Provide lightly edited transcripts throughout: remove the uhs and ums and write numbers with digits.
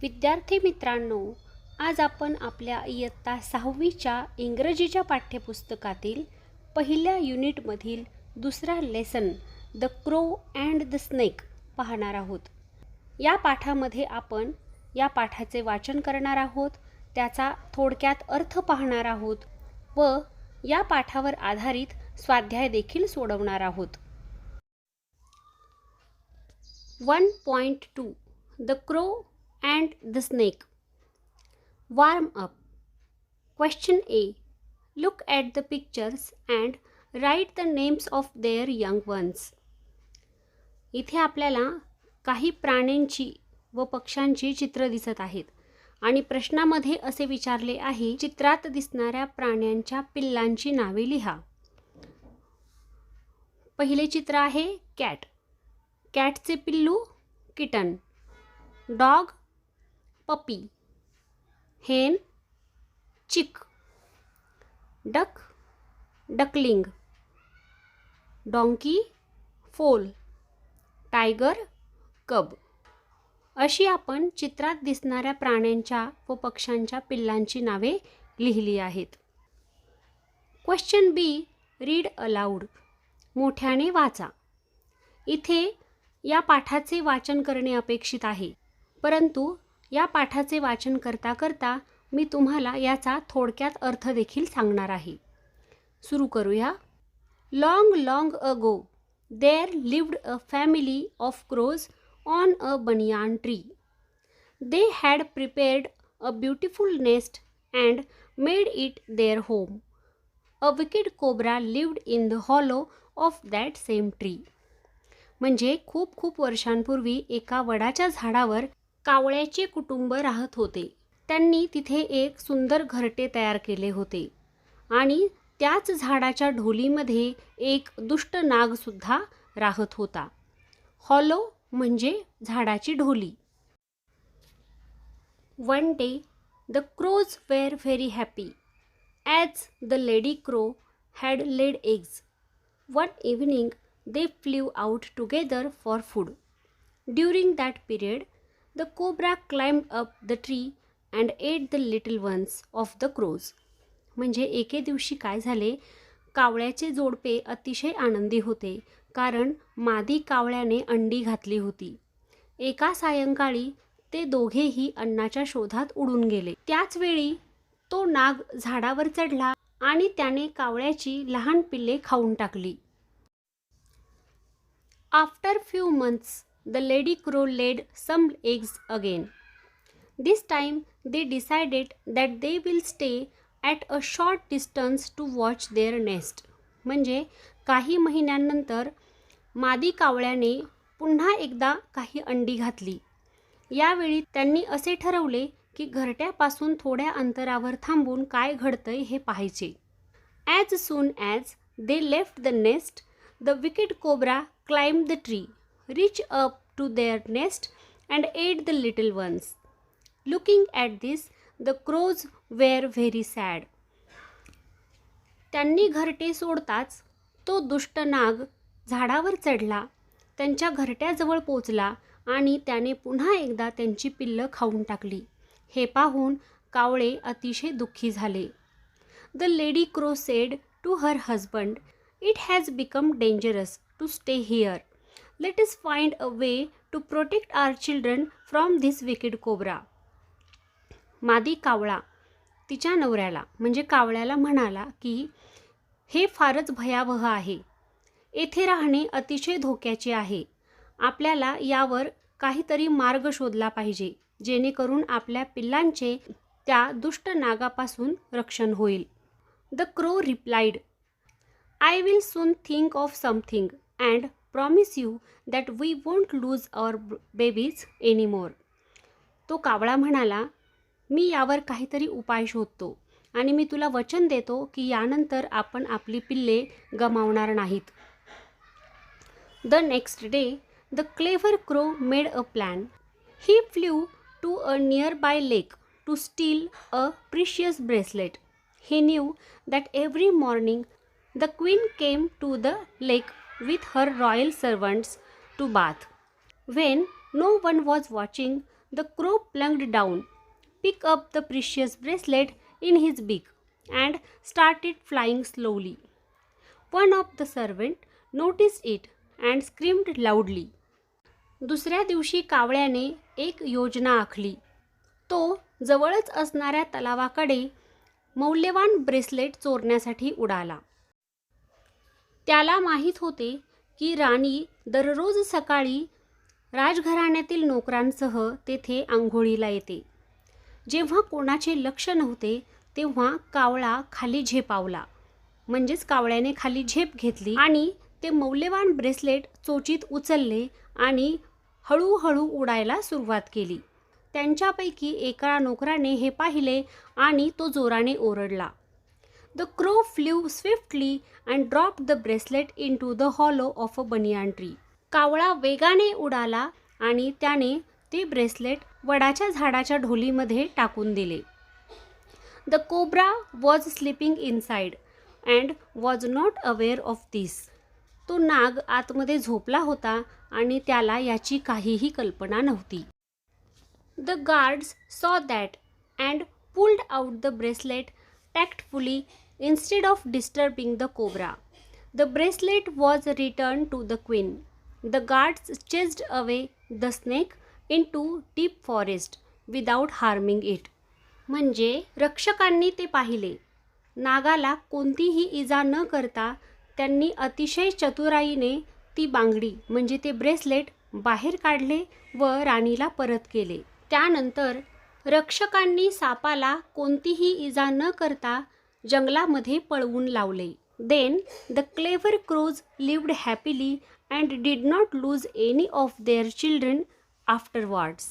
विद्यार्थी मित्रांनो, आज आपण आपल्या इयत्ता 6वीच्या इंग्रजीच्या पाठ्यपुस्तकातील पहिल्या युनिटमधील दुसरा lesson the crow and the snake पाहणार आहोत. या पाठामध्ये आपण या पाठाचे वाचन करणार आहोत, त्याचा थोडक्यात अर्थ पाहणार आहोत व या पाठावर आधारित स्वाध्याय देखील सोडवणार आहोत. 1.2 the crow and the snake. Warm up. Question A. Look at the pictures and write the names of their young ones. इथे आपल्याला काही प्राण्यांची व पक्ष्यांची चित्र दिसत आहेत आणि प्रश्नामध्ये असे विचारले आहे, चित्रात दिसणाऱ्या प्राण्यांच्या पिल्लांची नावे लिहा. पहिले चित्र आहे कॅट. कॅटचे पिल्लू kitten. Dog puppy. Hen chick. Duck duckling. Donkey foal. Tiger cub. अशी आपण चित्रात दिसणाऱ्या प्राण्यांच्या व पक्ष्यांच्या पिल्लांची नावे लिहिली आहेत. Question B. Read aloud. मोठ्याने वाचा. इथे या पाठाचे वाचन करणे अपेक्षित आहे, परंतु या पाठाचे वाचन करता करता मी तुम्हाला याचा थोडक्यात अर्थ देखील सांगणार आहे. सुरू करूया. Long long ago there lived a family of crows on a banyan tree. They had prepared a beautiful nest and made it their home. A wicked cobra lived in the hollow of that same tree. म्हणजे खूप खूप वर्षांपूर्वी एका वडाच्या झाडावर कावळ्याचे कुटुंब राहत होते. त्यांनी तिथे एक सुंदर घरटे तयार केले होते आणि त्याच झाडाच्या ढोलीमध्ये एक दुष्ट नागसुद्धा राहत होता. हॉलो म्हणजे झाडाची ढोली. One day the crows were very happy as the lady crow had laid eggs. One evening they flew out together for food. During that period, the cobra climbed up the tree and ate the little ones of the crows. म्हणजे एके दिवशी काय झाले, कावळ्याचे जोडपे अतिशय आनंदी होते, कारण मादी कावळ्याने अंडी घातली होती. एका सायंकाळी ते दोघेही अन्नाच्या शोधात उडून गेले. त्याच वेळी तो नाग झाडावर चढला आणि त्याने कावळ्याची लहान पिल्ले खाऊन टाकली. After few months, the lady crow laid some eggs again. This time, they decided that they will stay at a short distance to watch their nest. म्हणजे काही महिन्यांनंतर मादी कावळ्याने पुन्हा एकदा काही अंडी घातली. यावेळी त्यांनी असे ठरवले की घरट्यापासून थोड्या अंतरावर थांबून काय घडतंय हे पाहायचे. As soon as they left the nest, the wicked cobra climbed the tree, reached up to their nest and ate the little ones. Looking at this, the crows were very sad. त्यांनी घरटे सोडताच तो दुष्ट नाग झाडावर चढला, त्यांच्या घरट्याजवळ पोचला आणि त्याने पुन्हा एकदा त्यांची पिल्लं खाऊन टाकली. हे पाहून कावळे अतिशय दुःखी झाले. The lady crow said to her husband, "It has become dangerous to stay here. Let us find a way to protect our children from this wicked cobra." मादी कावळा तिच्या नवऱ्याला म्हणजे कावळ्याला म्हणाला की हे फारच भयावह आहे. येथे राहणे अतिशय धोक्याचे आहे. आपल्याला यावर काहीतरी मार्ग शोधला पाहिजे, जेणेकरून आपल्या पिल्लांचे त्या दुष्ट नागापासून रक्षण होईल. The crow replied, I will soon think of something and promise you that we won't lose our babies anymore. तो कावळा म्हणाला, मी यावर काहीतरी उपाय शोधतो आणि मी तुला वचन देतो की यानंतर आपण आपली पिल्ले गमावणार नाहीत. The next day, the clever crow made a plan. He flew to a nearby lake to steal a precious bracelet. He knew that every morning the queen came to the lake with her royal servants to bath. When no one was watching, the crow plunked down, picked up the precious bracelet in his beak, and started flying slowly. One of the servants noticed it and screamed loudly. दुसऱ्या दिवशी कावळ्याने एक योजना आखली. तो जवळच असणाऱ्या तलावाकडे मौल्यवान bracelet चोरण्यासाठी उडाला. त्याला माहीत होते की राणी दररोज सकाळी राजघराण्यातील नोकरांसह तेथे आंघोळीला येते. जेव्हा कोणाचे लक्ष नव्हते तेव्हा कावळा खाली झेपावला, म्हणजेच कावळ्याने खाली झेप घेतली आणि ते मौल्यवान ब्रेसलेट चोचीत उचलले आणि हळूहळू उडायला सुरुवात केली. त्यांच्यापैकी एका नोकराने हे पाहिले आणि तो जोराने ओरडला. The crow flew swiftly and dropped the bracelet in to the hollow of a banyan tree. कावळा वेगाने उडाला आणि त्याने ते ब्रेसलेट वडाच्या झाडाच्या ढोलीमध्ये टाकून दिले. The cobra was sleeping inside and was not aware of this. तो नाग आतमध्ये झोपला होता आणि त्याला याची काहीही कल्पना नव्हती. The guards saw that and pulled out the bracelet tactfully instead of disturbing the cobra. The bracelet was return to the queen. The guards chased away the snake into deep forest without harming it. म्हणजे रक्षकांनी ते पाहिले. नागाला कोणतीही इजा न करता त्यांनी अतिशय चतुराईने ती बांगडी म्हणजे ते ब्रेसलेट बाहेर काढले व राणीला परत केले. त्यानंतर रक्षकांनी सापाला कोणतीही इजा न करता जंगलामध्ये पळवून लावले. Then the clever crows lived happily and did not lose any of their children afterwards.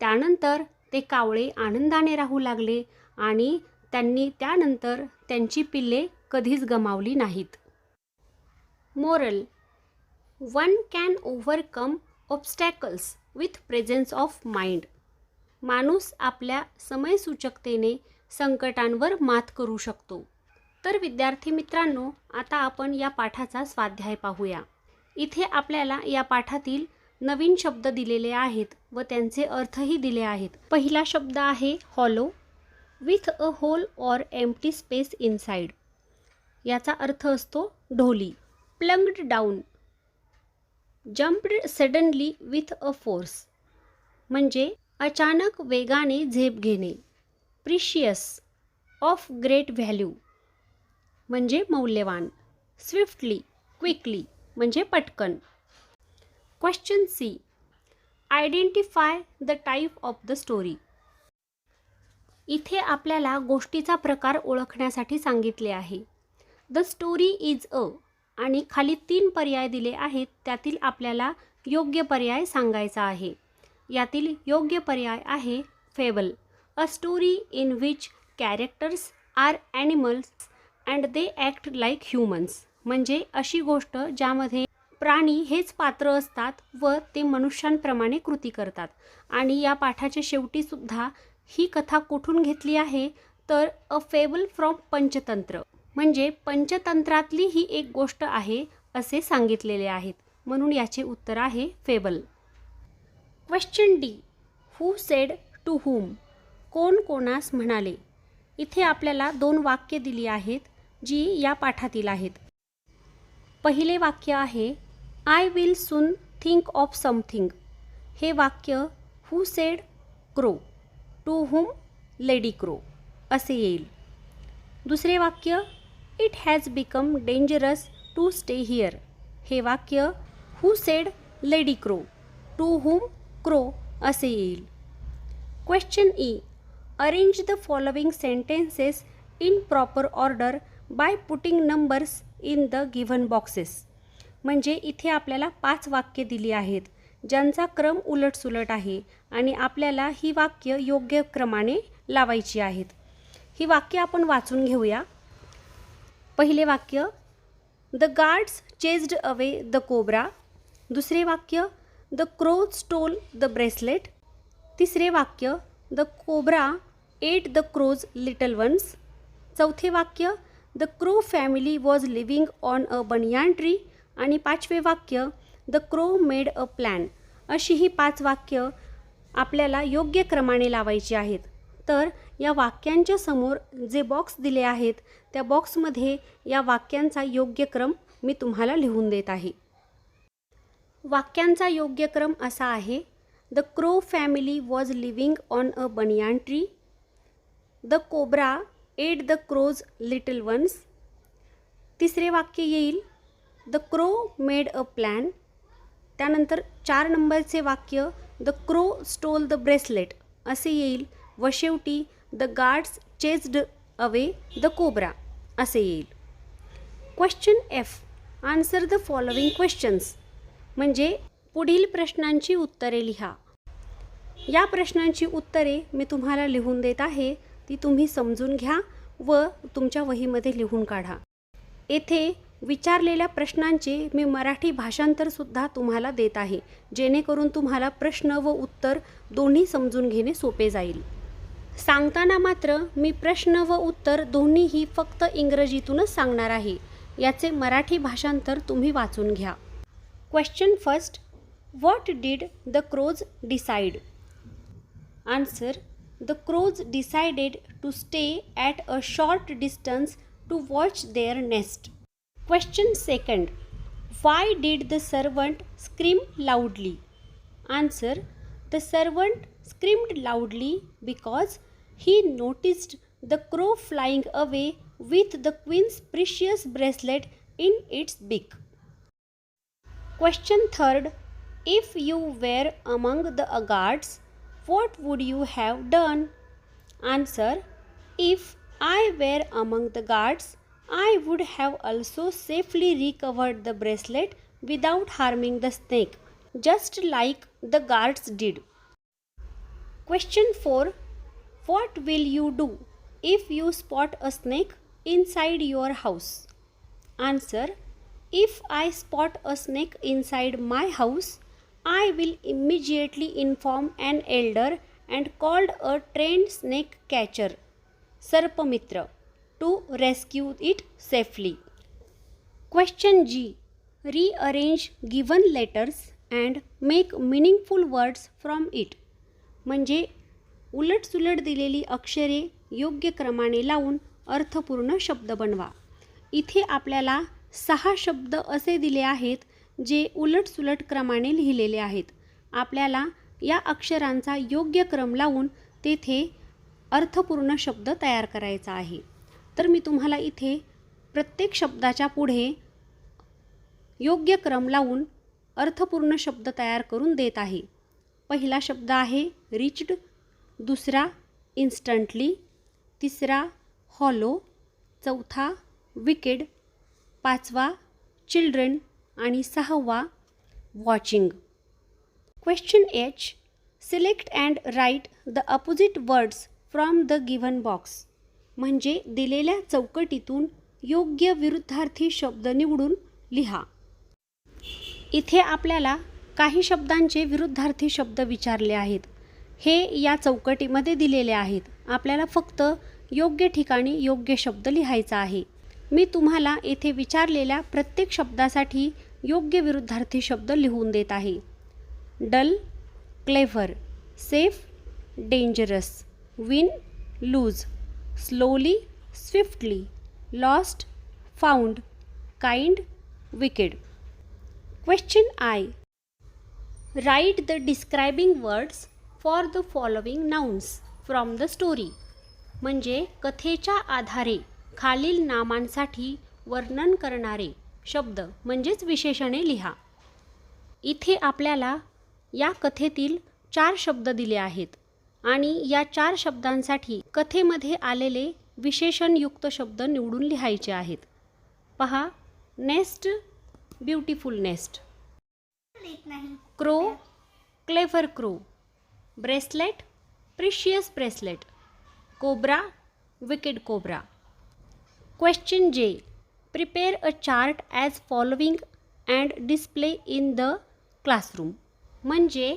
त्यानंतर ते कावळे आनंदाने राहू लागले आणि त्यांनी त्यानंतर त्यांची पिल्ले कधीच गमावली नाहीत. Moral: one can overcome obstacles with presence of mind. माणूस आपल्या समयसूचकतेने संकटांवर मात करू शकतो. तर विद्यार्थी मित्रांनो, आता आपण या पाठाचा स्वाध्याय पाहूया. इथे आपल्याला या पाठातील नवीन शब्द दिलेले आहेत व त्यांचे अर्थही दिले आहेत. पहिला शब्द आहे hollow, with a hole or empty space inside. याचा अर्थ असतो ढोली. Plunked down, jumped suddenly with a force, म्हणजे अचानक वेगाने झेप घेणे. प्रिशियस, ऑफ ग्रेट व्हॅल्यू, म्हणजे मौल्यवान. स्विफ्टली, क्विकली, म्हणजे पटकन. Question C. Identify the type of the story. इथे आपल्याला गोष्टीचा प्रकार ओळखण्यासाठी सांगितले आहे. द स्टोरी इज अ आणि खाली 3 पर्याय दिले आहेत. त्यातील आपल्याला योग्य पर्याय सांगायचा आहे. यातील योग्य पर्याय आहे fable, a story in which characters are animals and they act like humans. म्हणजे अशी गोष्ट ज्यामध्ये प्राणी हेच पात्र असतात व ते मनुष्यांप्रमाणे कृती करतात. आणि या पाठाच्या शेवटी सुद्धा ही कथा कुठून घेतली आहे तर अ फेबल फ्रॉम पंचतंत्र, म्हणजे पंचतंत्रातली ही एक गोष्ट आहे असे सांगितलेले आहेत. म्हणून याचे उत्तर आहे fable. Question D. Who said to whom. कोण कोणास म्हणाले. इथे आपल्याला 2 वाक्य दिली आहेत जी या पाठातील आहेत. पहिले वाक्य आहे I will soon think of something. हे वाक्य who said crow, to whom lady crow असे येईल. दुसरे वाक्य it has become dangerous to stay here. हे वाक्य who said lady crow, to whom crow असे येईल. Question E. Arrange the following sentences in proper order by putting numbers in the given boxes. म्हणजे इथे आपल्याला 5 वाक्य दिली आहेत ज्यांचा क्रम उलटसुलट आहे आणि आपल्याला ही वाक्य योग्य क्रमाने लावायची आहेत. ही वाक्य आपण वाचून घेऊया. पहिले वाक्य the guards chased away the cobra. दुसरे वाक्य the crow stole the bracelet. तिसरे वाक्य the cobra ate the crow's little ones. चौथे वाक्य the crow family was living on a banyan tree. आणि 5वे वाक्य the crow made a plan. अशी ही 5 वाक्य आपल्याला योग्य क्रमाने लावायची आहेत. तर या वाक्यांच्या समोर जे बॉक्स दिले आहेत त्या बॉक्समध्ये या वाक्यांचा योग्य क्रम मी तुम्हाला लिहून देत आहे. वाक्यांचा योग्य क्रम असा आहे. The crow family was living on a banyan tree. The cobra ate the crow's little ones. तिसरे वाक्य येईल the crow made a plan. त्यानंतर 4 नंबरचे वाक्य the crow stole the bracelet असे येईल व शेवटी the guards chased away the cobra असे येईल. Question F. Answer the following questions म्हणजे पुढील प्रश्नांची उत्तरे लिहा. या प्रश्नांची उत्तरे मी तुम्हाला लिहून देत आहे, ती तुम्ही समजून घ्या व तुमच्या वहीमध्ये लिहून काढा. येथे विचारलेल्या प्रश्नांचे मी मराठी भाषांतरसुद्धा तुम्हाला देत आहे, जेणेकरून तुम्हाला प्रश्न व उत्तर दोन्ही समजून घेणे सोपे जाईल. सांगताना मात्र मी प्रश्न व उत्तर दोन्हीही फक्त इंग्रजीतूनच सांगणार आहे. याचे मराठी भाषांतर तुम्ही वाचून घ्या. Question first. What did the crows decide? Answer. The crows decided to stay at a short distance to watch their nest. Question second. Why did the servant scream loudly? Answer. The servant screamed loudly because he noticed the crow flying away with the queen's precious bracelet in its beak. Question third. If you were among the guards, what would you have done? Answer. If I were among the guards, I would have also safely recovered the bracelet without harming the snake, just like the guards did. Question 4. What will you do if you spot a snake inside your house? Answer. If I spot a snake inside my house, I will immediately inform an elder and called a trained snake catcher, Sarpamitra, to rescue it safely. Question G. Rearrange given letters and make meaningful words from it. म्हणजे उलटसुलट दिलेली अक्षरे योग्य क्रमाने लावून अर्थपूर्ण शब्द बनवा. इथे आपल्याला 6 शब्द असे दिले आहेत जे उलटसुलट क्रमाने लिहिलेले आहेत. आपल्याला या अक्षरांचा योग्य क्रम लावून तेथे अर्थपूर्ण शब्द तयार करायचा आहे. तर मी तुम्हाला इथे प्रत्येक शब्दाच्या पुढे योग्य क्रम लावून अर्थपूर्ण शब्द तयार करून देत आहे. पहिला शब्द आहे रिच्ड, दुसरा इन्स्टंटली, तिसरा हॉलो, चौथा विकेड, पाचवा चिल्ड्रन आणि 6वा watching. Question H. Select and write the opposite words from the given box. म्हणजे दिलेल्या चौकटीतून योग्य विरुद्धार्थी शब्द निवडून लिहा. इथे आपल्याला काही शब्दांचे विरुद्धार्थी शब्द विचारले आहेत. हे या चौकटीमध्ये दिलेले आहेत. आपल्याला फक्त योग्य ठिकाणी योग्य शब्द लिहायचा आहे. मी तुम्हाला येथे विचारलेल्या प्रत्येक शब्दासाठी योग्य विरुद्धार्थी शब्द लिहून देत आहे. Dull, clever, safe, dangerous, win, lose, slowly, swiftly, lost, found, kind, wicked. Question I. Write the describing words for the following nouns from the story. म्हणजे कथेच्या आधारे खालील नामांसाठी वर्णन करणारे शब्द म्हणजेच विशेषणे लिहा. इथे आपल्याला या कथेतील 4 शब्द दिले आहेत आणि या 4 शब्दांसाठी कथेमध्ये आलेले विशेषणयुक्त शब्द निवडून लिहायचे आहेत. पहा. Nest, beautiful nest. Crow, clever crow. Bracelet, precious bracelet. Cobra, wicked cobra. Question J. Prepare a chart as following and display in the classroom. म्हणजे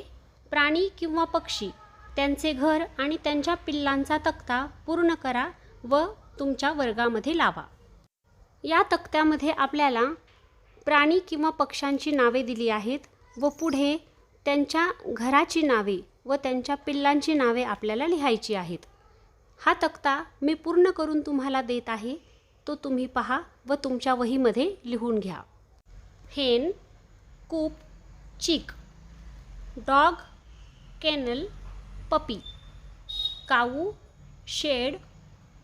प्राणी किंवा पक्षी, त्यांचे घर आणि त्यांच्या पिल्लांचा तक्ता पूर्ण करा व तुमच्या वर्गामध्ये लावा. या तक्त्यामध्ये आपल्याला प्राणी किंवा पक्ष्यांची नावे दिली आहेत व पुढे त्यांच्या घराची नावे व त्यांच्या पिल्लांची नावे आपल्याला लिहायची आहेत. हा तक्ता मी पूर्ण करून तुम्हाला देत आहे, तो तुम्ही पहा व तुमच्या वहीमध्ये लिहून घ्या. हेन, कूप, चिक, डॉग, केनल, पपी, काऊ, शेड,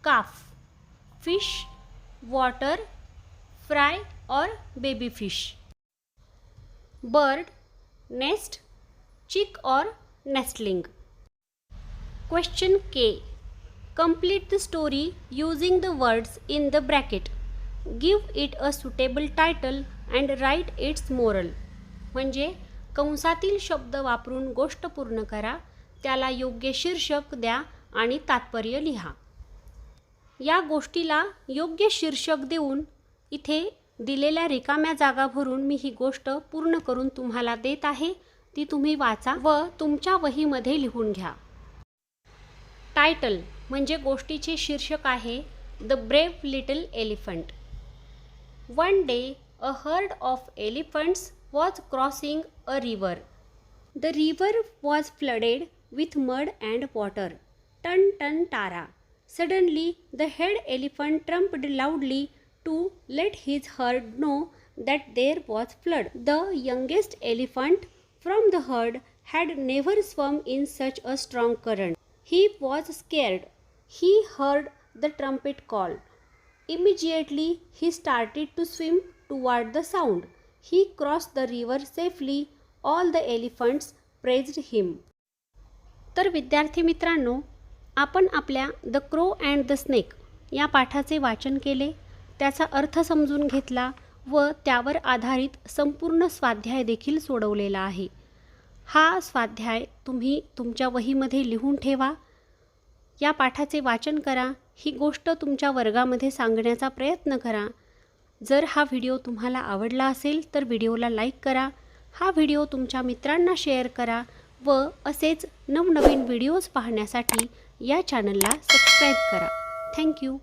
काफ, फिश, वाटर, फ्राय और बेबी फिश, बर्ड, नेस्ट, चिक और nestling. Question K. Complete the story using the words in the bracket. Give it a suitable title and write its moral. म्हणजे कंसातील शब्द वापरून गोष्ट पूर्ण करा, त्याला योग्य शीर्षक द्या आणि तात्पर्य लिहा. या गोष्टीला योग्य शीर्षक देऊन इथे दिलेल्या रिकाम्या जागा भरून मी ही गोष्ट पूर्ण करून तुम्हाला देत आहे. ती तुम्ही वाचा व तुमच्या वहीमध्ये लिहून घ्या. टायटल म्हणजे गोष्टीचे शीर्षक आहे the brave little elephant. One day a herd of elephants was crossing a river. The river was flooded with mud and water. टन टन टारा. Suddenly the head elephant trumped loudly to let his herd know that there was flood. The youngest elephant from the herd had never swum in such a strong current. He was scared. He heard the trumpet call. Immediately he started to swim toward the sound. He crossed the river safely. All the elephants praised him. तर विद्यार्थी मित्रांनो, आपण आपल्या the crow and the snake या पाठाचे वाचन केले, त्याचा अर्थ समजून घेतला व त्यावर आधारित संपूर्ण स्वाध्याय देखील सोडवलेला आहे. हा स्वाध्याय तुम्ही तुमच्या वहीमध्ये लिहून ठेवा. या पाठाचे वाचन करा. ही गोष्ट तुमच्या वर्गामध्ये सांगण्याचा प्रयत्न करा. जर हा व्हिडिओ तुम्हाला आवडला असेल तर व्हिडिओला लाईक करा. हा व्हिडिओ तुमच्या मित्रांना शेअर करा व असेच नवनवीन व्हिडिओज पाहण्यासाठी या चॅनलला सबस्क्राईब करा. थँक्यू.